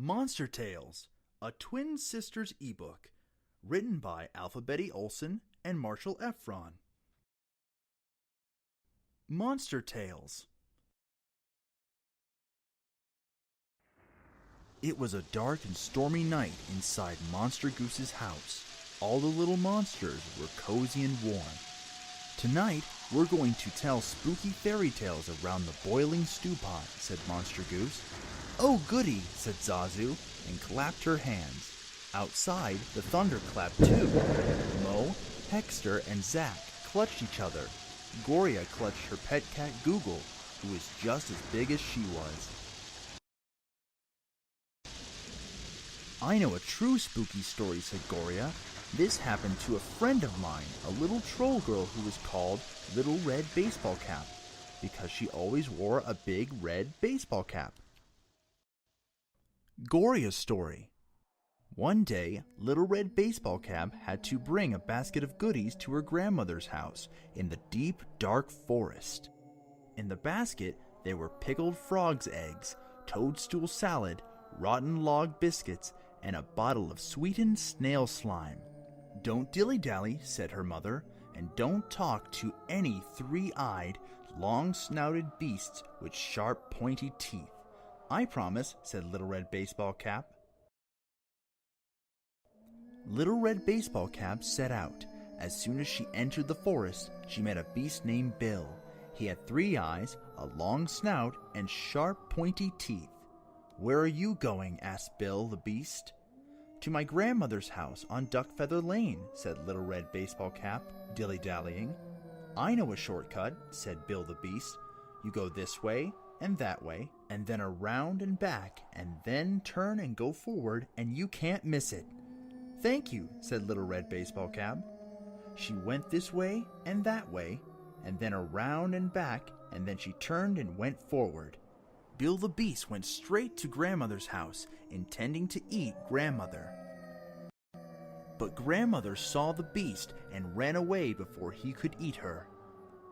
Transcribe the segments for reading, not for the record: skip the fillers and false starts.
Monster Tales, a twin sisters ebook, written by Alpha Betty Olson and Marshall Efron. Monster Tales. It was a dark and stormy night inside Monster Goose's house. All the little monsters were cozy and warm. Tonight, we're going to tell spooky fairy tales around the boiling stew pot, said Monster Goose. Oh goody, said Zazu, and clapped her hands. Outside, the thunder clapped too. Mo, Hexter, and Zack clutched each other. Goria clutched her pet cat Google, who was just as big as she was. I know a true spooky story, said Goria. This happened to a friend of mine, a little troll girl who was called Little Red Baseball Cap, because she always wore a big red baseball cap. Goria's story. One day, Little Red Baseball Cap had to bring a basket of goodies to her grandmother's house in the deep, dark forest. In the basket, there were pickled frog's eggs, toadstool salad, rotten log biscuits, and a bottle of sweetened snail slime. Don't dilly-dally, said her mother, and don't talk to any three-eyed, long-snouted beasts with sharp, pointy teeth. I promise, said Little Red Baseball Cap. Little Red Baseball Cap set out. As soon as she entered the forest, she met a beast named Bill. He had 3 eyes, a long snout, and sharp, pointy teeth. Where are you going? Asked Bill the beast. To my grandmother's house on Duckfeather Lane, said Little Red Baseball Cap, dilly-dallying. I know a shortcut, said Bill the beast. You go this way, and that way, and then around and back, and then turn and go forward, and you can't miss it. Thank you, said Little Red Baseball Cap. She went this way, and then around and back, and then she turned and went forward. Bill the Beast went straight to Grandmother's house, intending to eat Grandmother. But Grandmother saw the Beast and ran away before he could eat her.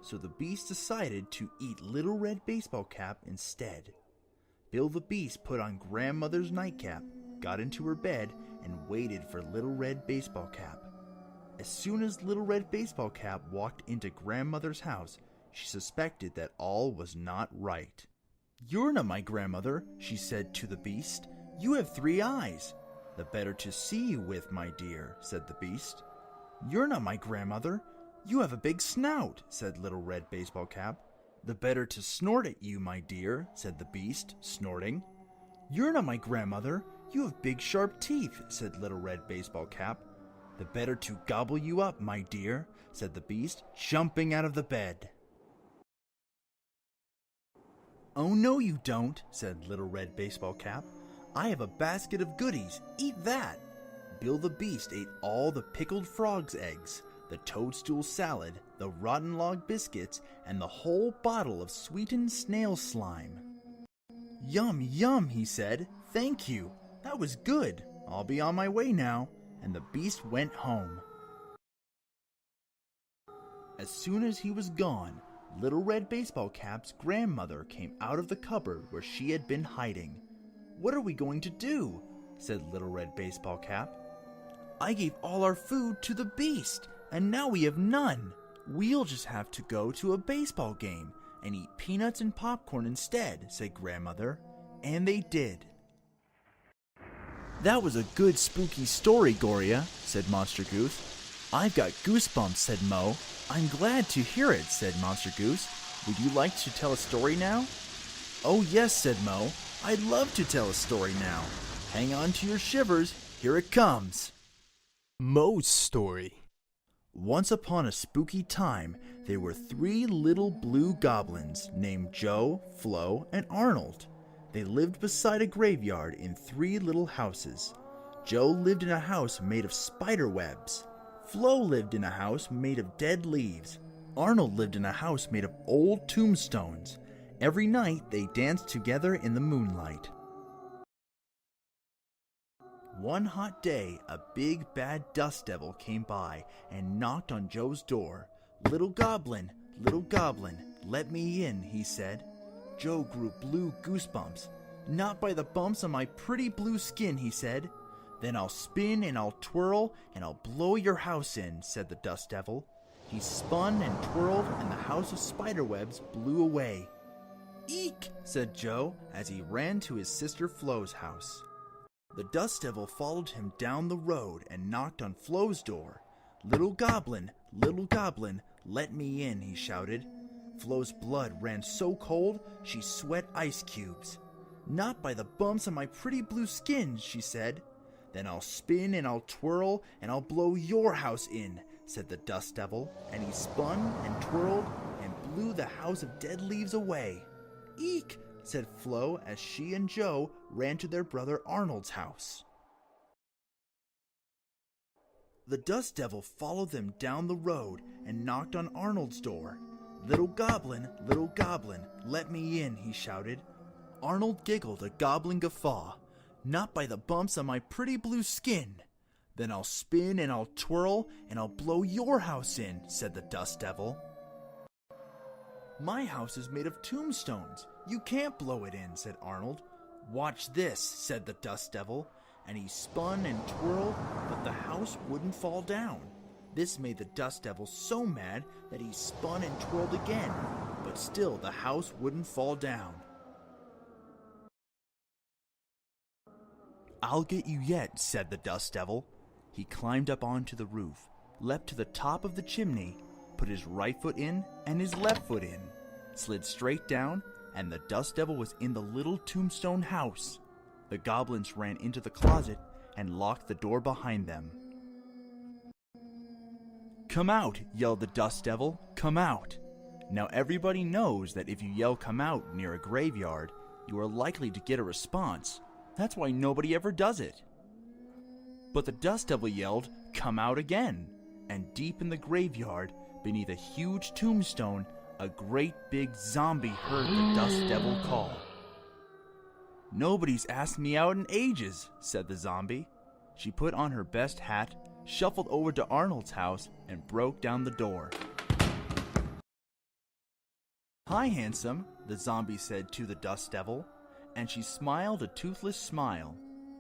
So the Beast decided to eat Little Red Baseball Cap instead. Bill the Beast put on Grandmother's nightcap, got into her bed, and waited for Little Red Baseball Cap. As soon as Little Red Baseball Cap walked into Grandmother's house, she suspected that all was not right. You're not my grandmother, she said to the Beast. You have 3 eyes. The better to see you with, my dear, said the Beast. You're not my grandmother. You have a big snout, said Little Red Baseball Cap. The better to snort at you, my dear, said the Beast, snorting. You're not my grandmother. You have big sharp teeth, said Little Red Baseball Cap. The better to gobble you up, my dear, said the Beast, jumping out of the bed. Oh, no you don't, said Little Red Baseball Cap. I have a basket of goodies. Eat that. Bill the Beast ate all the pickled frog's eggs, the toadstool salad, the rotten log biscuits, and the whole bottle of sweetened snail slime. Yum, yum, he said. Thank you. That was good. I'll be on my way now. And the Beast went home. As soon as he was gone, Little Red Baseball Cap's grandmother came out of the cupboard where she had been hiding. What are we going to do? Said Little Red Baseball Cap. I gave all our food to the Beast, and now we have none. We'll just have to go to a baseball game and eat peanuts and popcorn instead, said Grandmother. And they did. That was a good spooky story, Goria, said Monster Goose. I've got goosebumps, said Mo. I'm glad to hear it, said Monster Goose. Would you like to tell a story now? Oh yes, said Mo. I'd love to tell a story now. Hang on to your shivers. Here it comes. Mo's story. Once upon a spooky time, there were 3 little blue goblins named Joe, Flo, and Arnold. They lived beside a graveyard in 3 little houses. Joe lived in a house made of spider webs. Flo lived in a house made of dead leaves. Arnold lived in a house made of old tombstones. Every night they danced together in the moonlight. One hot day, a big bad dust devil came by and knocked on Joe's door. Little goblin, let me in, he said. Joe grew blue goosebumps. Not by the bumps on my pretty blue skin, he said. Then I'll spin and I'll twirl and I'll blow your house in, said the dust devil. He spun and twirled and the house of spiderwebs blew away. Eek, said Joe as he ran to his sister Flo's house. The dust devil followed him down the road and knocked on Flo's door. Little goblin, let me in, he shouted. Flo's blood ran so cold she sweat ice cubes. Not by the bumps on my pretty blue skin, she said. Then I'll spin and I'll twirl and I'll blow your house in, said the dust devil, and he spun and twirled and blew the house of dead leaves away. Eek, said Flo as she and Joe ran to their brother Arnold's house. The dust devil followed them down the road and knocked on Arnold's door. Little goblin, let me in, he shouted. Arnold giggled a goblin guffaw. Not by the bumps on my pretty blue skin. Then I'll spin and I'll twirl and I'll blow your house in, said the dust devil. My house is made of tombstones. You can't blow it in, said Arnold. Watch this, said the dust devil, and he spun and twirled, but the house wouldn't fall down. This made the dust devil so mad that he spun and twirled again, but still the house wouldn't fall down. I'll get you yet, said the dust devil. He climbed up onto the roof, leapt to the top of the chimney, put his right foot in and his left foot in, slid straight down, and the dust devil was in the little tombstone house. The goblins ran into the closet and locked the door behind them. Come out, yelled the dust devil, come out. Now everybody knows that if you yell come out near a graveyard, you are likely to get a response. That's why nobody ever does it. But the dust devil yelled, come out again, and deep in the graveyard, beneath a huge tombstone, a great big zombie heard the dust devil call. Nobody's asked me out in ages, said the zombie. She put on her best hat, shuffled over to Arnold's house, and broke down the door. Hi, handsome, the zombie said to the dust devil, and she smiled a toothless smile.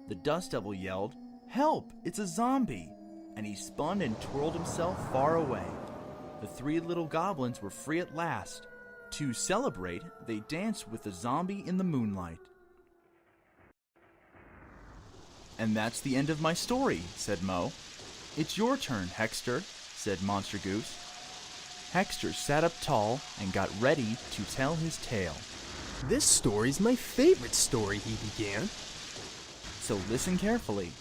The dust devil yelled, help, it's a zombie, and he spun and twirled himself far away. The three little goblins were free at last. To celebrate, they danced with the zombie in the moonlight. And that's the end of my story, said Mo. It's your turn, Hexter, said Monster Goose. Hexter sat up tall and got ready to tell his tale. This story's my favorite story, he began. So listen carefully.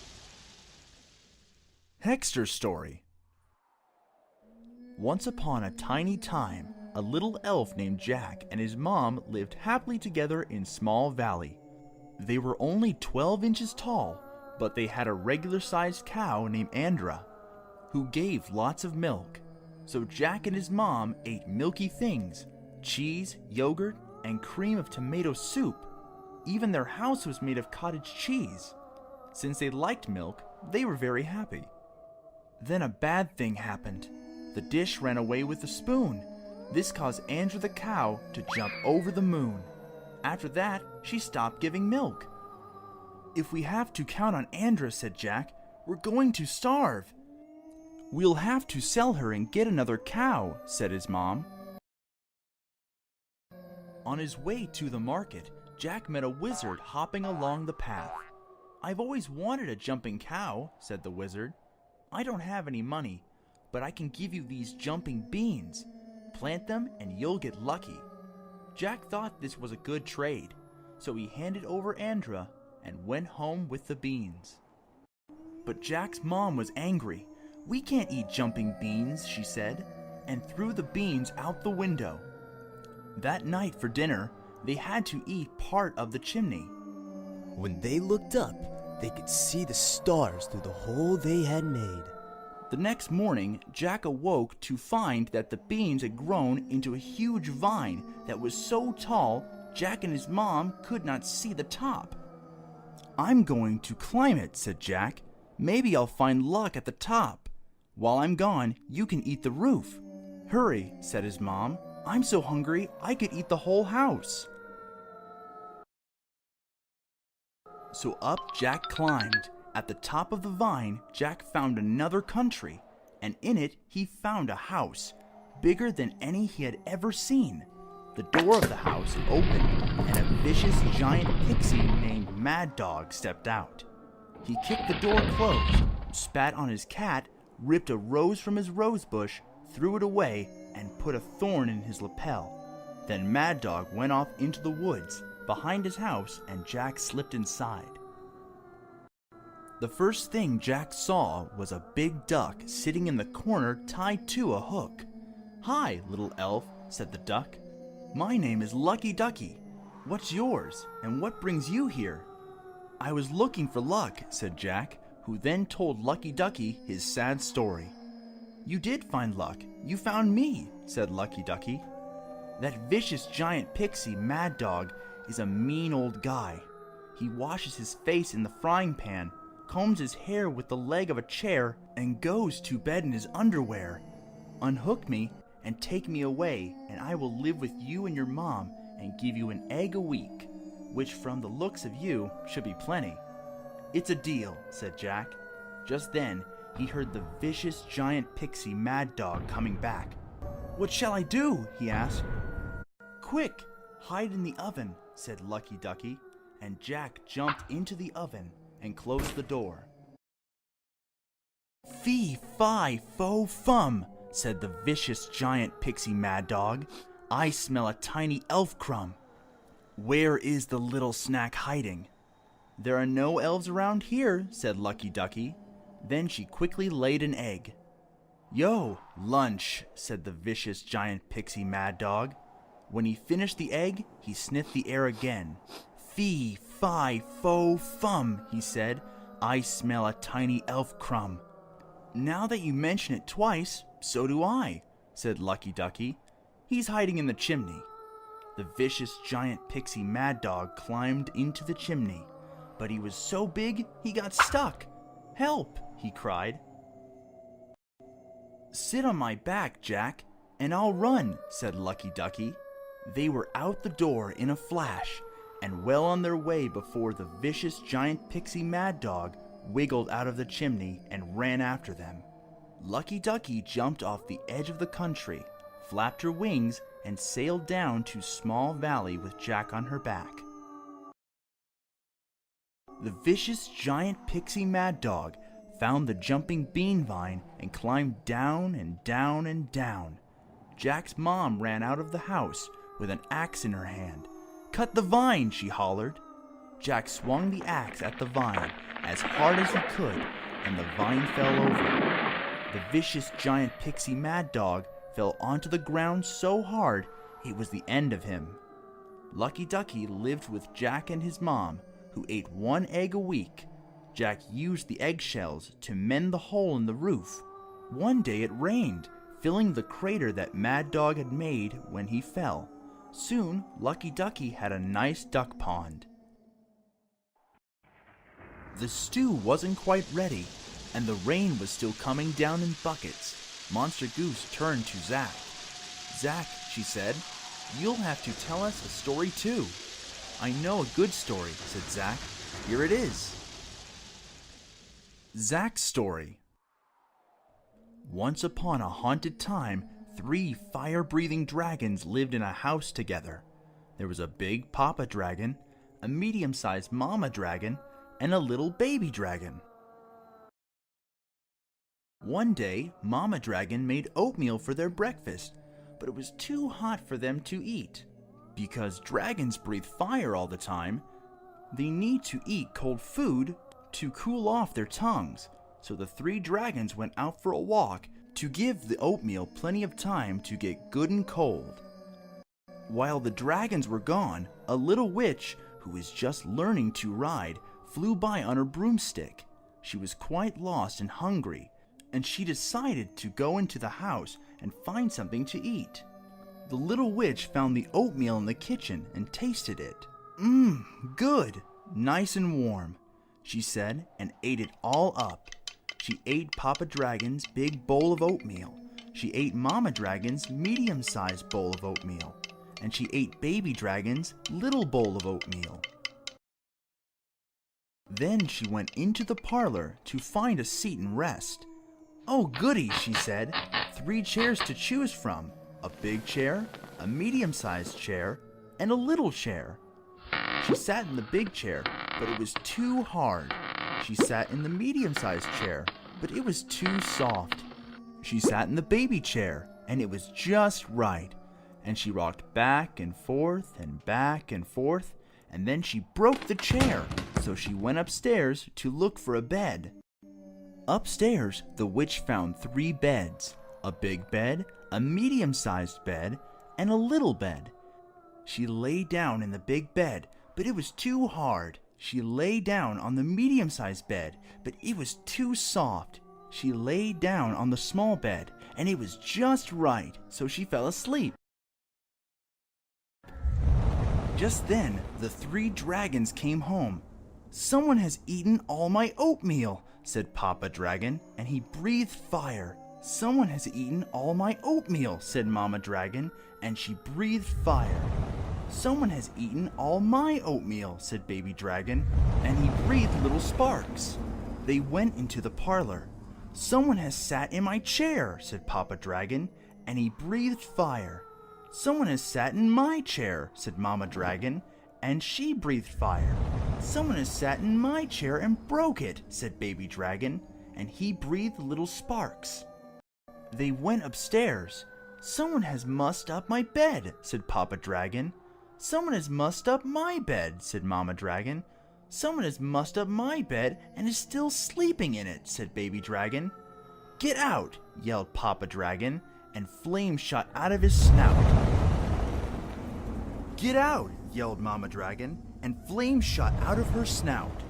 Hexter's story. Once upon a tiny time, a little elf named Jack and his mom lived happily together in Small Valley. They were only 12 inches tall, but they had a regular-sized cow named Andra, who gave lots of milk. So Jack and his mom ate milky things, cheese, yogurt, and cream of tomato soup. Even their house was made of cottage cheese. Since they liked milk, they were very happy. Then a bad thing happened. The dish ran away with the spoon. This caused Andra the cow to jump over the moon. After that, she stopped giving milk. If we have to count on Andra, said Jack, we're going to starve. We'll have to sell her and get another cow, said his mom. On his way to the market, Jack met a wizard hopping along the path. I've always wanted a jumping cow, said the wizard. I don't have any money, but I can give you these jumping beans. Plant them and you'll get lucky. Jack thought this was a good trade, so he handed over Andra and went home with the beans. But Jack's mom was angry. We can't eat jumping beans, she said, and threw the beans out the window. That night for dinner, they had to eat part of the chimney. When they looked up, they could see the stars through the hole they had made. The next morning, Jack awoke to find that the beans had grown into a huge vine that was so tall, Jack and his mom could not see the top. I'm going to climb it, said Jack. Maybe I'll find luck at the top. While I'm gone, you can eat the roof. Hurry, said his mom. I'm so hungry I could eat the whole house. So up Jack climbed. At the top of the vine, Jack found another country, and in it he found a house, bigger than any he had ever seen. The door of the house opened, and a vicious giant pixie named Mad Dog stepped out. He kicked the door closed, spat on his cat, ripped a rose from his rose bush, threw it away, and put a thorn in his lapel. Then Mad Dog went off into the woods behind his house, and Jack slipped inside. The first thing Jack saw was a big duck sitting in the corner tied to a hook. "Hi, little elf," said the duck. "My name is Lucky Ducky. What's yours, and what brings you here?" "I was looking for luck," said Jack, who then told Lucky Ducky his sad story. "You did find luck. You found me," said Lucky Ducky. "That vicious giant pixie, Mad Dog, is a mean old guy. He washes his face in the frying pan, combs his hair with the leg of a chair, and goes to bed in his underwear. Unhook me and take me away, and I will live with you and your mom and give you an egg a week, which from the looks of you should be plenty." "It's a deal," said Jack. Just then, he heard the vicious giant pixie Mad Dog coming back. "What shall I do?" he asked. "Quick, hide in the oven," said Lucky Ducky, and Jack jumped into the oven and closed the door. "Fee, fi, fo, fum," said the vicious giant pixie Mad Dog. "I smell a tiny elf crumb. Where is the little snack hiding?" "There are no elves around here," said Lucky Ducky. Then she quickly laid an egg. "Yo, lunch," said the vicious giant pixie Mad Dog. When he finished the egg, he sniffed the air again. "Fee, fi, fo, fum," he said. "I smell a tiny elf crumb." "Now that you mention it twice, so do I," said Lucky Ducky. "He's hiding in the chimney." The vicious giant pixie Mad Dog climbed into the chimney, but he was so big he got stuck. "Help!" he cried. "Sit on my back, Jack, and I'll run," said Lucky Ducky. They were out the door in a flash, and well on their way before the vicious giant pixie Mad Dog wiggled out of the chimney and ran after them. Lucky Ducky jumped off the edge of the country, flapped her wings, and sailed down to Small Valley with Jack on her back. The vicious giant pixie Mad Dog found the jumping bean vine and climbed down and down and down. Jack's mom ran out of the house with an axe in her hand. "Cut the vine!" she hollered. Jack swung the axe at the vine as hard as he could, and the vine fell over. The vicious giant pixie Mad Dog fell onto the ground so hard it was the end of him. Lucky Ducky lived with Jack and his mom, who ate one egg a week. Jack used the eggshells to mend the hole in the roof. One day it rained, filling the crater that Mad Dog had made when he fell. Soon, Lucky Ducky had a nice duck pond. The stew wasn't quite ready, and the rain was still coming down in buckets. Monster Goose turned to Zack. "Zack," she said, "you'll have to tell us a story too." "I know a good story," said Zack. "Here it is." Zack's story. Once upon a haunted time, 3 fire-breathing dragons lived in a house together. There was a big papa dragon, a medium-sized mama dragon, and a little baby dragon. One day, Mama Dragon made oatmeal for their breakfast, but it was too hot for them to eat. Because dragons breathe fire all the time, they need to eat cold food to cool off their tongues. So the 3 dragons went out for a walk to give the oatmeal plenty of time to get good and cold. While the dragons were gone, a little witch, who was just learning to ride, flew by on her broomstick. She was quite lost and hungry, and she decided to go into the house and find something to eat. The little witch found the oatmeal in the kitchen and tasted it. Good, nice and warm," she said, and ate it all up. She ate Papa Dragon's big bowl of oatmeal. She ate Mama Dragon's medium-sized bowl of oatmeal. And she ate Baby Dragon's little bowl of oatmeal. Then she went into the parlor to find a seat and rest. "Oh goody," she said, "3 chairs to choose from. A big chair, a medium-sized chair, and a little chair." She sat in the big chair, but it was too hard. She sat in the medium-sized chair, but it was too soft. She sat in the baby chair, and it was just right. And she rocked back and forth and back and forth, and then she broke the chair, so she went upstairs to look for a bed. Upstairs, the witch found 3 beds, a big bed, a medium-sized bed, and a little bed. She lay down in the big bed, but it was too hard. She lay down on the medium-sized bed, but it was too soft. She lay down on the small bed, and it was just right, so she fell asleep. Just then, the 3 dragons came home. "Someone has eaten all my oatmeal," said Papa Dragon, and he breathed fire. "Someone has eaten all my oatmeal," said Mama Dragon, and she breathed fire. "Someone has eaten all my oatmeal," said Baby Dragon, and he breathed little sparks. They went into the parlor. "Someone has sat in my chair," said Papa Dragon, and he breathed fire. "Someone has sat in my chair," said Mama Dragon, and she breathed fire. "Someone has sat in my chair and broke it," said Baby Dragon, and he breathed little sparks. They went upstairs. "Someone has mussed up my bed," said Papa Dragon. "Someone has mussed up my bed," said Mama Dragon. "Someone has mussed up my bed and is still sleeping in it," said Baby Dragon. "Get out!" yelled Papa Dragon, and flames shot out of his snout. "Get out!" yelled Mama Dragon, and flames shot out of her snout.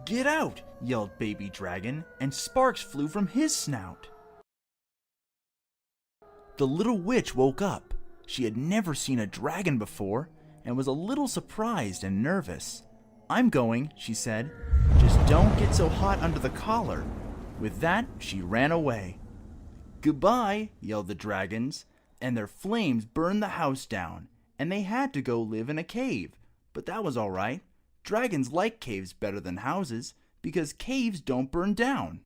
"Get out!" yelled Baby Dragon, and sparks flew from his snout. The little witch woke up. She had never seen a dragon before, and was a little surprised and nervous. "I'm going," she said. "Just don't get so hot under the collar." With that, she ran away. "Goodbye," yelled the dragons, and their flames burned the house down, and they had to go live in a cave. But that was all right. Dragons like caves better than houses, because caves don't burn down.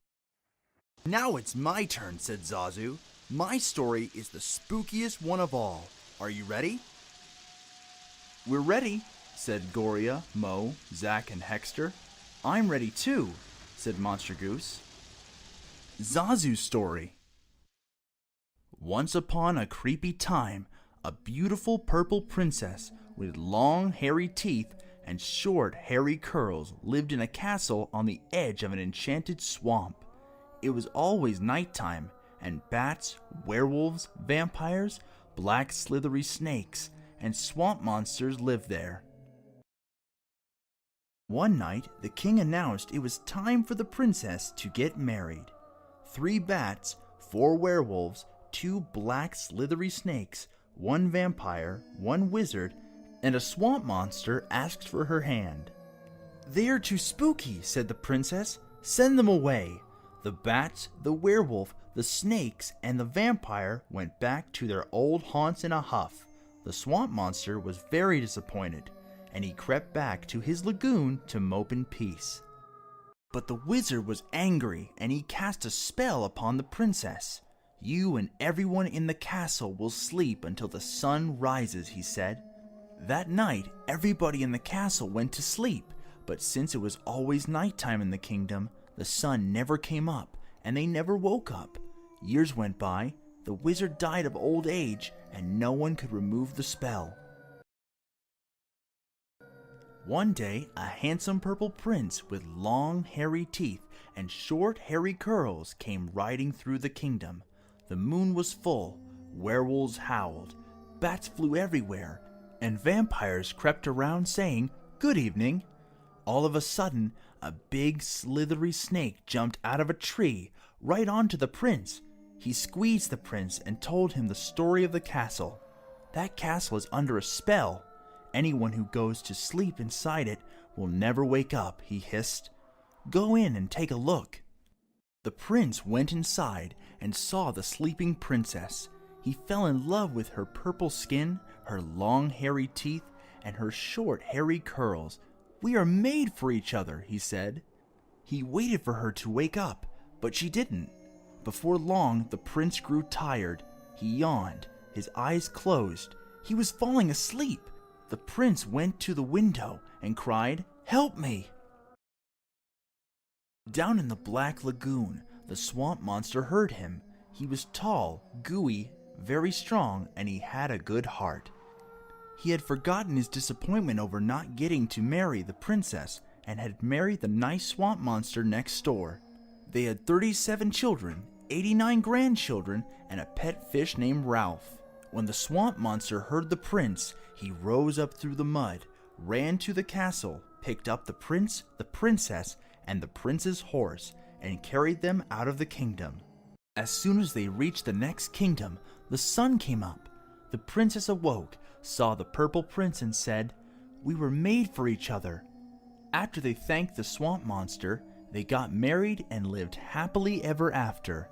"Now it's my turn," said Zazu. "My story is the spookiest one of all. Are you ready?" "We're ready," said Goria, Mo, Zack, and Hexter. "I'm ready too," said Monster Goose. Zazu's story. Once upon a creepy time, a beautiful purple princess with long hairy teeth and short hairy curls lived in a castle on the edge of an enchanted swamp. It was always nighttime, and bats, werewolves, vampires, black slithery snakes, and swamp monsters lived there. One night, the king announced it was time for the princess to get married. 3 bats, 4 werewolves, 2 black slithery snakes, 1 vampire, 1 wizard, and a swamp monster asked for her hand. "They are too spooky," said the princess. "Send them away." The bats, the werewolf, the snakes, and the vampire went back to their old haunts in a huff. The swamp monster was very disappointed, and he crept back to his lagoon to mope in peace. But the wizard was angry, and he cast a spell upon the princess. "You and everyone in the castle will sleep until the sun rises," he said. That night, everybody in the castle went to sleep, but since it was always nighttime in the kingdom, the sun never came up, and they never woke up. Years went by, the wizard died of old age, and no one could remove the spell. One day, a handsome purple prince with long, hairy teeth and short, hairy curls came riding through the kingdom. The moon was full, werewolves howled, bats flew everywhere, and vampires crept around saying, "Good evening." All of a sudden, a big, slithery snake jumped out of a tree right onto the prince. He squeezed the prince and told him the story of the castle. "That castle is under a spell. Anyone who goes to sleep inside it will never wake up," he hissed. "Go in and take a look." The prince went inside and saw the sleeping princess. He fell in love with her purple skin, her long hairy teeth, and her short hairy curls. "We are made for each other," he said. He waited for her to wake up, but she didn't. Before long, the prince grew tired. He yawned. His eyes closed. He was falling asleep. The prince went to the window and cried, "Help me!" Down in the black lagoon, the swamp monster heard him. He was tall, gooey, very strong, and he had a good heart. He had forgotten his disappointment over not getting to marry the princess and had married the nice swamp monster next door. They had 37 children, 89 grandchildren, and a pet fish named Ralph. When the swamp monster heard the prince, he rose up through the mud, ran to the castle, picked up the prince, the princess, and the prince's horse, and carried them out of the kingdom. As soon as they reached the next kingdom, the sun came up. The princess awoke, saw the purple prince, and said, "We were made for each other." After they thanked the swamp monster, they got married and lived happily ever after.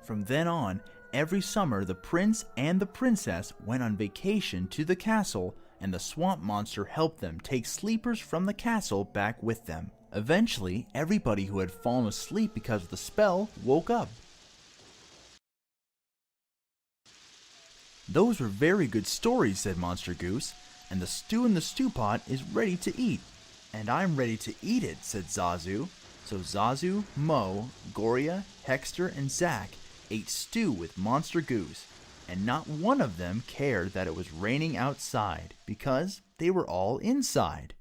From then on, every summer the prince and the princess went on vacation to the castle, and the swamp monster helped them take sleepers from the castle back with them. Eventually, everybody who had fallen asleep because of the spell woke up. "Those were very good stories," said Monster Goose, "and the stew in the stew pot is ready to eat." "And I'm ready to eat it," said Zazu. So Zazu, Mo, Goria, Hexter, and Zack ate stew with Monster Goose, and not one of them cared that it was raining outside because they were all inside.